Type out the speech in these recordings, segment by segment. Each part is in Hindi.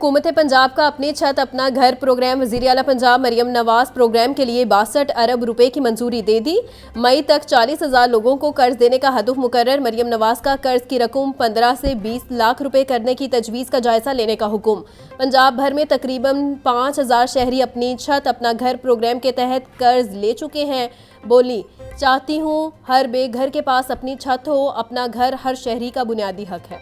हुकूमत पंजाब का अपनी छत अपना घर प्रोग्राम वज़ीर आला पंजाब मरियम नवाज प्रोग्राम के लिए 62 अरब रुपए की मंजूरी दे दी। मई तक 40,000 लोगों को कर्ज देने का हदफ मुकर्रर। मरियम नवाज का कर्ज की रकम 15 से 20 लाख रुपए करने की तजवीज़ का जायजा लेने का हुक्म। पंजाब भर में तकरीबन 5,000 शहरी अपनी छत अपना घर प्रोग्राम के तहत कर्ज ले चुके हैं। बोली, चाहती हूँ हर बेघर के पास अपनी छत हो। अपना घर हर शहरी का बुनियादी हक है।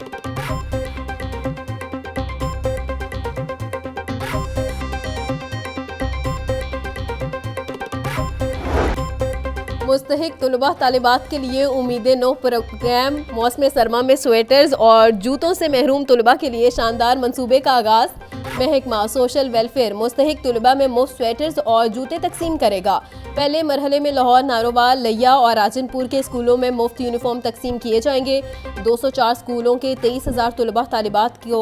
मुस्तहिक तलबा तालिबात के लिए उम्मीदें नो प्रोग्राम। मौसम सरमा में स्वेटर्स और जूतों से महरूम तलबा के लिए शानदार मंसूबे का आगाज। महकमा सोशल वेलफेयर मुस्तहिक तलबा में मुफ्त स्वेटर्स और जूते तकसीम करेगा। पहले मरहले में लाहौर, नारोवाल, लिया और राजनपुर के स्कूलों में मुफ्त यूनिफॉर्म तकसीम किए जाएंगे। 204 स्कूलों के 23,000 तलबा तालिबात को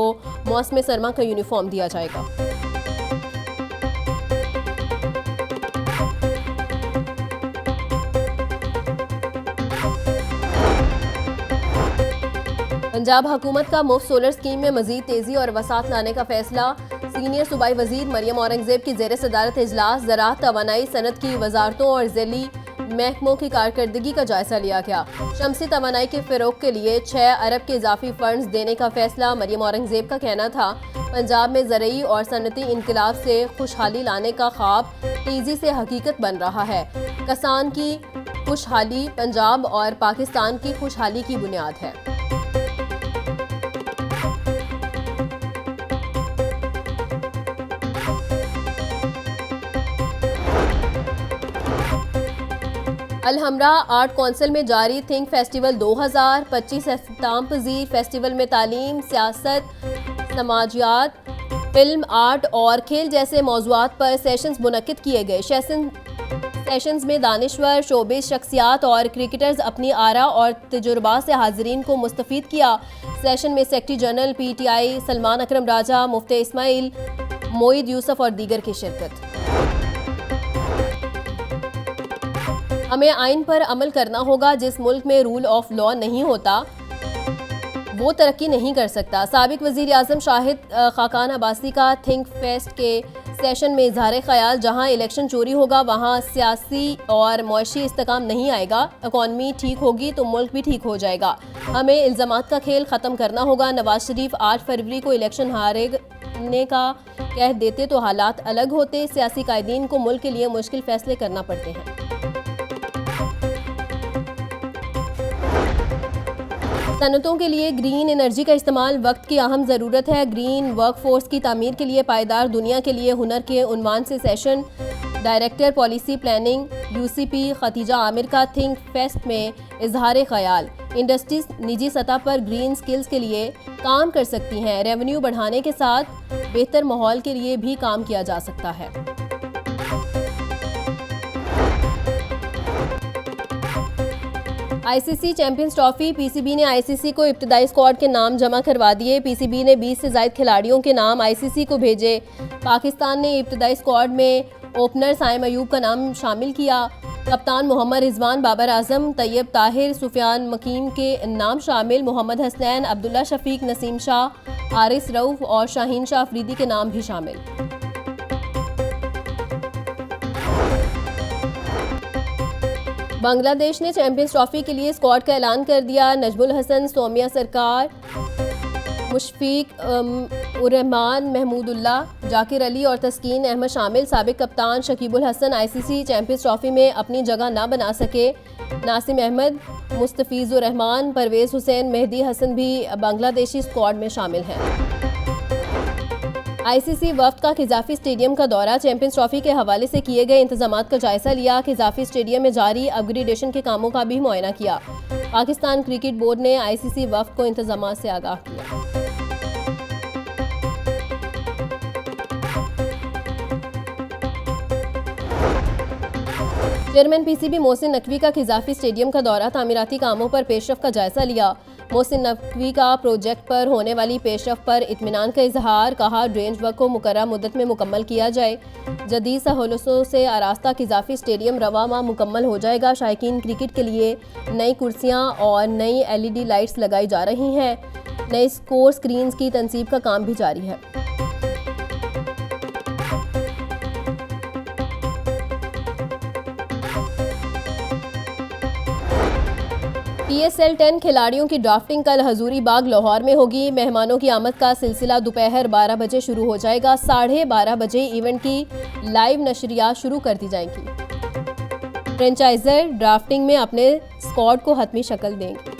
मौसम सरमा का यूनिफॉर्म दिया जाएगा। पंजाब हुकूमत का मुफ्त सोलर स्कीम में मजीद तेजी और वसात लाने का फैसला। सीनियर सूबाई वजीर मरियम औरंगजेब की जेर सदारत इजलास ज़राअत, तवानाई, सनत की वजारतों और ज़ैली महकमों की कारकर्दगी का जायजा लिया गया। शमसी तवानाई के फ़रोग के लिए 6 अरब के इजाफी फंड्स देने का फैसला। मरियम औरंगजेब का कहना था, पंजाब में ज़रई और सनती इनकलाब से खुशहाली लाने का ख्वाब तेजी से हकीकत बन रहा है। किसान की खुशहाली पंजाब और पाकिस्तान की खुशहाली की बुनियाद है। अलहमरा आर्ट कौंसिल में जारी थिंक फेस्टिवल 2025 इख्तिताम पजीर। फेस्टिवल में तालीम, सियासत, समाजियात, फिल्म, आर्ट और खेल जैसे मौज़ूआत पर सेशंस मुनक्किद किए गए। सेशंस में दानिश्वर, शोबिस शख्सियात और क्रिकेटर्स अपनी आरा और तजुर्बात से हाज़रीन को मुस्तफ़ीद किया। सेशन में सेक्रेटरी जनरल PTI सलमान अकरम राजा, मुफ्ती इस्माइल, मोईद यूसुफ और दीगर की शिरकत। हमें आइन पर अमल करना होगा। जिस मुल्क में रूल ऑफ लॉ नहीं होता वो तरक्की नहीं कर सकता। साबिक वज़ीर आज़म शाहिद खाकान अब्बासी का थिंक फेस्ट के सेशन में इजहार ख्याल, जहां इलेक्शन चोरी होगा वहां सियासी और मुआशी इस्तेकाम नहीं आएगा। इकॉनमी ठीक होगी तो मुल्क भी ठीक हो जाएगा। हमें इल्ज़ामात का खेल ख़त्म करना होगा। नवाज शरीफ 8 फरवरी को इलेक्शन हारने का कह देते तो हालात अलग होते। सियासी कायदीन को मुल्क के लिए मुश्किल फैसले करना पड़ते हैं। सनतों के लिए ग्रीन एनर्जी का इस्तेमाल वक्त की अहम ज़रूरत है। ग्रीन वर्कफोर्स की तामीर के लिए पायदार दुनिया के लिए हुनर के उन्वान से session. Director policy planning UCP Khatija Amir का थिंक फेस्ट में इजहार ख्याल। इंडस्ट्रीज निजी सतह पर ग्रीन स्किल्स के लिए काम कर सकती हैं। रेवेन्यू बढ़ाने के साथ बेहतर माहौल के लिए भी काम किया जा सकता है। ICC champions trophy. PCB ने ICC को इब्तदाई स्क्वाड के नाम जमा करवा दिए। PCB ने 20 से ज़ायद खिलाड़ियों के नाम ICC को भेजे। पाकिस्तान ने इब्तदाई स्क्वाड में ओपनर साइम अयूब का नाम शामिल किया। कप्तान मोहम्मद रिजवान, बाबर आजम, तैयब ताहिर, सुफियान मकीम के नाम शामिल। मोहम्मद हसनैन, अब्दुल्ला शफीक, नसीम शाह, आरिस रऊफ और शाहीन शाह अफरीदी के नाम भी शामिल। बांग्लादेश ने चैंपियंस ट्रॉफी के लिए स्क्वाड का ऐलान कर दिया। नजमुल हसन, सोमिया सरकार, मुशफीक उर-रहमान, महमूदुल्लाह, जाकिर अली और तस्कीन अहमद शामिल। साबिक कप्तान Shakibul Hasan ICC champions trophy में अपनी जगह ना बना सके। नासिम अहमद, मुस्तफीजुर रहमान, परवेज़ हुसैन, मेहदी हसन भी बांग्लादेशी स्क्वाड में शामिल हैं। ICC वफ्द का खिजाफी स्टेडियम का दौरा। चैंपियंस ट्रॉफी के हवाले से किए गए इंतजामात का जायजा लिया। खिजाफी स्टेडियम में जारी अपग्रेडेशन के कामों का भी मुआयना किया। पाकिस्तान क्रिकेट बोर्ड ने ICC वफ्द को इंतजामात से आगाह किया। चेयरमैन PCB मोहसिन नकवी का खिजाफी स्टेडियम का दौरा। तामीराती कामों पर पेशरफ का जायजा लिया। मोहसिन नकवी का प्रोजेक्ट पर होने वाली पेशरफ पर इत्मीनान का इजहार। कहा, ड्रेनेज वर्क को मुकर्रर मुद्दत में मुकम्मल किया जाए। जदीद सहूलतों से आरास्ता खिजाफी स्टेडियम रवा माह मुकम्मल हो जाएगा। शायकीन क्रिकेट के लिए नई कुर्सियाँ और नई LED लाइट्स लगाई जा रही हैं। नई स्कोर स्क्रीन्स की तनसीब का काम भी जारी है। PSL 10 खिलाड़ियों की ड्राफ्टिंग कल हजूरी बाग लाहौर में होगी। मेहमानों की आमद का सिलसिला दोपहर 12 बजे शुरू हो जाएगा। 12:30 बजे इवेंट की लाइव नशरियात शुरू कर दी जाएंगी। फ्रेंचाइजर ड्राफ्टिंग में अपने स्क्वाड को हतमी शक्ल देंगे।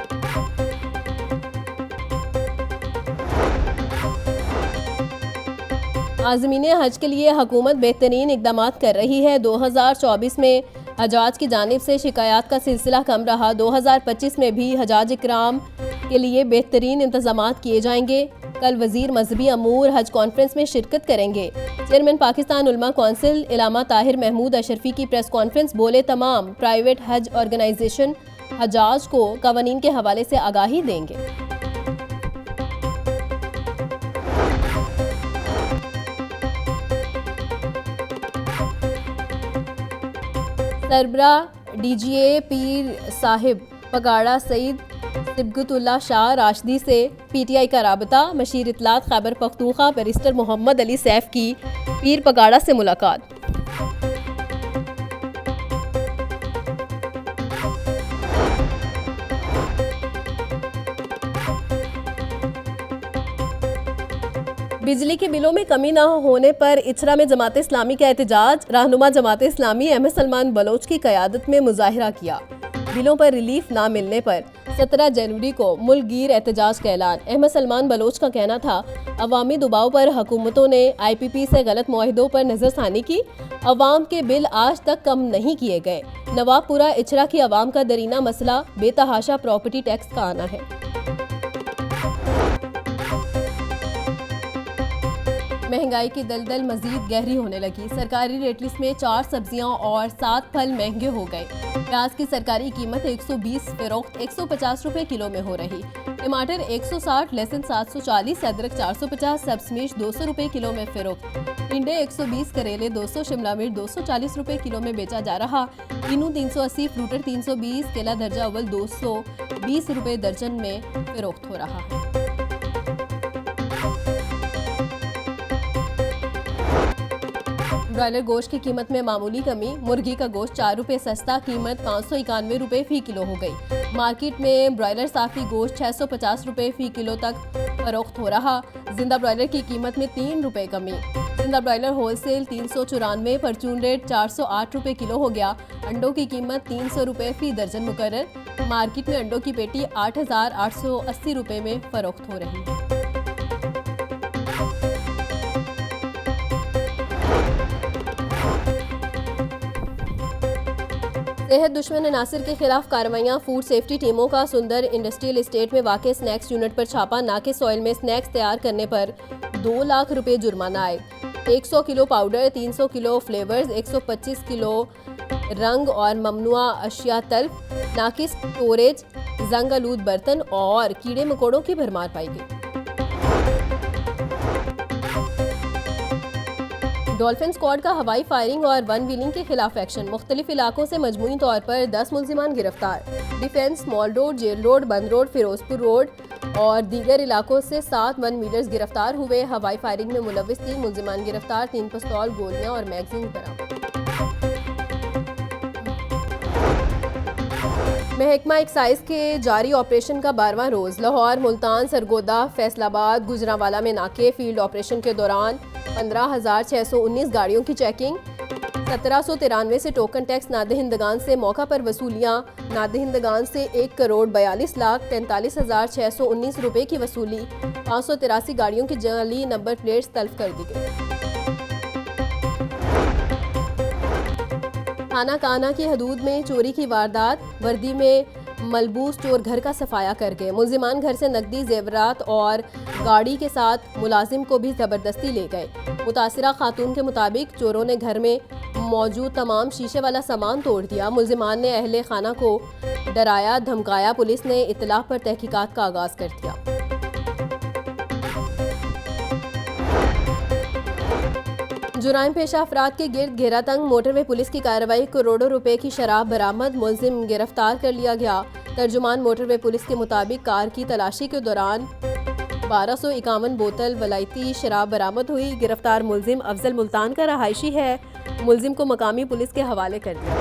आज़मीन हज के लिए हुकूमत बेहतरीन इकदाम कर रही है। 2024 में हजाज की जानिब से शिकायत का सिलसिला कम रहा। 2025 में भी हजाज इकराम के लिए बेहतरीन इंतजाम किए जाएंगे। कल वजीर मजहबी अमूर हज कॉन्फ्रेंस में शिरकत करेंगे। चेयरमैन पाकिस्तान उलमा कौंसिल इलामा ताहिर महमूद अशरफी की प्रेस कॉन्फ्रेंस बोले तमाम प्राइवेट हज ऑर्गेनाइजेशन हजाज को कवानीन के हवाले से आगाही देंगे। सरबरा DGA पीर साहिब पगाड़ा सईद सिबगतुल्ला शाह राशदी से PTI का राबता। मशीर इतलात खैबर पख्तूनख्वा बैरिस्टर मोहम्मद अली सैफ की पीर पगाड़ा से मुलाकात। बिजली के बिलों में कमी न होने पर इचरा में जमात इस्लामी का एहतजाज। रहनुमा जमात इस्लामी अहमद सलमान बलोच की क़यादत में मुजाहिरा किया। बिलों पर रिलीफ ना मिलने पर 17 जनवरी को मुल्क गिर एहतजाज का ऐलान। अहमद सलमान बलोच का कहना था, अवामी दबाव पर हुकूमतों ने IPP से गलत मुआहिदों पर नजरसानी की। अवाम के बिल आज तक कम नहीं किए गए। नवाबपुरा इचरा की अवाम का दरीना मसला बेतहाशा प्रॉपर्टी टैक्स का आना है। महंगाई की दलदल मजीद गहरी होने लगी। सरकारी रेट लिस्ट में 4 सब्जियां और 7 फल महंगे हो गए। प्याज की सरकारी कीमत 120 फरोख्त 150 रुपए किलो में हो रही। टमाटर 160, लहसुन 740, अदरक 450, सब्ज मिर्च 200 रुपए किलो में फरोख्त। टिंडे 120, करेले 200, शिमला मिर्च 240 रुपए किलो में बेचा जा रहा। किन्नू 380, फ्रूटर 320, केला दर्जा अव्वल 220 रुपए दर्जन में फरोख्त हो रहा है। ब्रॉयलर गोश्त की कीमत में मामूली कमी। मुर्गी का गोश्त 4 रुपए सस्ता, कीमत 591 रुपए फी किलो हो गई। मार्केट में ब्रॉयलर साफी गोश्त 650 रुपए फी किलो तक फरोख्त हो रहा। जिंदा ब्रॉयलर की कीमत में 3 रुपए कमी। जिंदा ब्रॉयलर होलसेल 394, परचून रेट 408 रुपए किलो हो गया। अंडों की कीमत 300 रुपए फी दर्जन मुकर्रर। मार्केट में अंडों की पेटी 8,880 रुपए में फरोख्त हो रही है। सेहत दुश्मन अनासिर के खिलाफ कार्रवाइयाँ। फूड सेफ्टी टीमों का सुंदर इंडस्ट्रियल इस्टेट में वाक़ स्नैक्स यूनिट पर छापा। नाकिस ऑयल में स्नैक्स तैयार करने पर 2 लाख रुपए जुर्माना आए। 100 kilo powder, 300 kilo flavours, 125 kilo रंग और ममनुआ अशिया तल्फ। नाकिस स्टोरेज, जंग आलूद बर्तन और कीड़े मकोड़ों की भरमार पाई गई। डॉल्फिन स्क्वाड का हवाई फायरिंग और वन व्हीलिंग के खिलाफ एक्शन। मुख्तलिफ इलाकों से मजमूई तौर पर 10 मुल्जिमान गिरफ्तार। Defence, mall road, jail road, Bund road, Ferozepur road और दीगर इलाकों से 7 वन व्हीलर्स गिरफ्तार हुए। हवाई फायरिंग में मुलविस 3 मुल्जिमान गिरफ्तार। 3 पिस्तौल, गोलियां और मैगजीन बरामद। महकमा एक्साइज के जारी ऑपरेशन का 12वां रोज। लाहौर, मुल्तान, सरगोदा, फैसलाबाद, गुजरांवाला में नाके। फील्ड ऑपरेशन के दौरान 15,619 गाड़ियों की चेकिंग। 1793 से टोकन टैक्स नादहिंदगान से मौका पर वसूलियाँ। नादहिंदगान से 1,42,43,619 रुपए की वसूली। 583 गाड़ियों की जाली नंबर प्लेट्स तल्फ कर दी गई। थाना काना की हदूद में चोरी की वारदात। वर्दी में मलबूस चोर घर का सफाया करके मुल्जिमान घर से नकदी, जेवरात और गाड़ी के साथ मुलाजिम को भी जबरदस्ती ले गए। मुतासिरा खातून के मुताबिक चोरों ने घर में मौजूद तमाम शीशे वाला सामान तोड़ दिया। मुल्जिमान ने अहले खाना को डराया, धमकाया। पुलिस ने इत्तला पर तहकीकात का आगाज कर दिया। जुराइम पेशा अफराद के गिर्द घेरा तंग। मोटरवे पुलिस की कार्रवाई। करोड़ों रुपए की शराब बरामद। मुल्जिम गिरफ्तार कर लिया गया। तर्जुमान मोटरवे पुलिस के मुताबिक कार की तलाशी के दौरान 1251 बोतल वलायती शराब बरामद हुई। गिरफ्तार मुल्जिम अफजल मुल्तान का रहायशी है। मुल्जिम को मकामी पुलिस के हवाले कर दिया।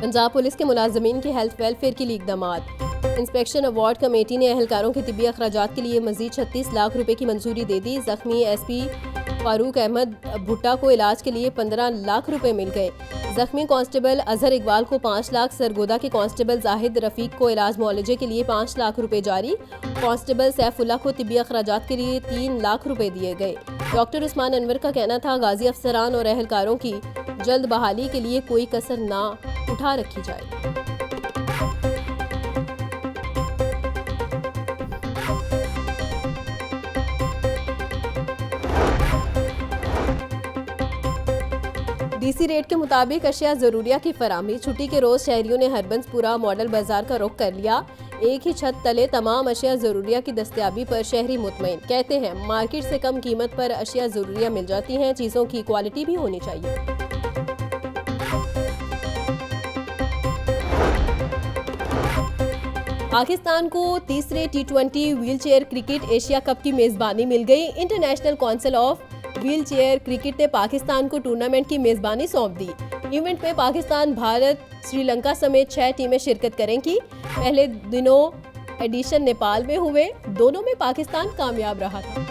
पंजाब पुलिस के मुलाजमीन की हेल्थ वेलफेयर के लिए इकदामात। इंस्पेक्शन अवार्ड कमेटी ने एहलकारों के तिब्बी अखराजात के लिए मजीद 36 लाख रुपए की मंजूरी दे दी। जख्मी एसपी फारूक अहमद भुट्टा को इलाज के लिए 15 लाख रुपए मिल गए। जख्मी कांस्टेबल अजहर इकबाल को 5 लाख, सरगोदा के कांस्टेबल जाहिद रफीक को इलाज मुआलजे के लिए 5 लाख रुपए जारी। कांस्टेबल सैफुल्लाह को तिब्बी अखराजात के लिए 3 लाख रुपए दिए गए। डॉक्टर उस्मान अनवर का कहना था, गाजी अफसरान और एहलकारों की जल्द बहाली के लिए कोई कसर ना उठा रखी जाए। डीसी रेट के मुताबिक अशिया ज़रूरिया की फराहमी। छुट्टी के रोज़ शहरियों ने हरबंसपुरा मॉडल बाजार का रुख कर लिया। एक ही छत तले तमाम अशिया ज़रूरिया की दस्तयाबी पर शहरी मुतमईन। कहते हैं मार्केट से कम कीमत पर अशिया ज़रूरिया मिल जाती हैं, चीज़ों की क्वालिटी भी होनी चाहिए। पाकिस्तान को तीसरे T20 wheelchair cricket Asia cup की मेज़बानी मिल गई। International council of wheel chair cricket ने पाकिस्तान को टूर्नामेंट की मेज़बानी सौंप दी। इवेंट में पाकिस्तान, भारत, श्रीलंका समेत 6 टीमें शिरकत करेंगी। पहले दिनों एडिशन नेपाल में हुए, दोनों में पाकिस्तान कामयाब रहा था।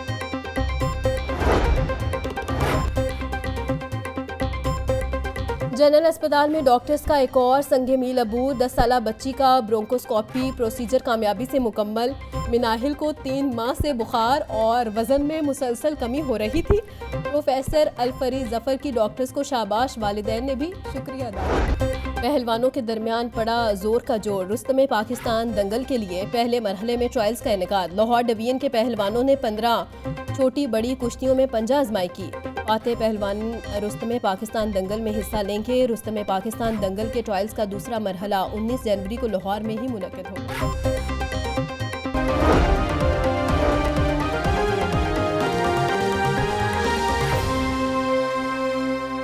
जनरल अस्पताल में डॉक्टर्स का एक और संगे मील अबूर। 10 साला बच्ची का ब्रोंकोस्कोपी प्रोसीजर कामयाबी से मुकम्मल। मिनाहिल को 3 माह से बुखार और वजन में मुसलसल कमी हो रही थी। प्रोफेसर अलफरी जफर की डॉक्टर्स को शाबाश, वालिदैन ने भी शुक्रिया अदा किया। पहलवानों के दरमियान पड़ा जोर का जोर। रुस्तमे पाकिस्तान दंगल के लिए पहले मरहले में ट्रायल्स का इनेकाद। लाहौर डिवीजन के पहलवानों ने 15 छोटी बड़ी कुश्तियों में पंजा आजमाई की। फातेह पहलवान रुस्तमे पाकिस्तान दंगल में हिस्सा लेंगे। रुस्तमे पाकिस्तान दंगल के ट्रायल्स का दूसरा मरहला 19 जनवरी को लाहौर में ही मुनक्किद होगा।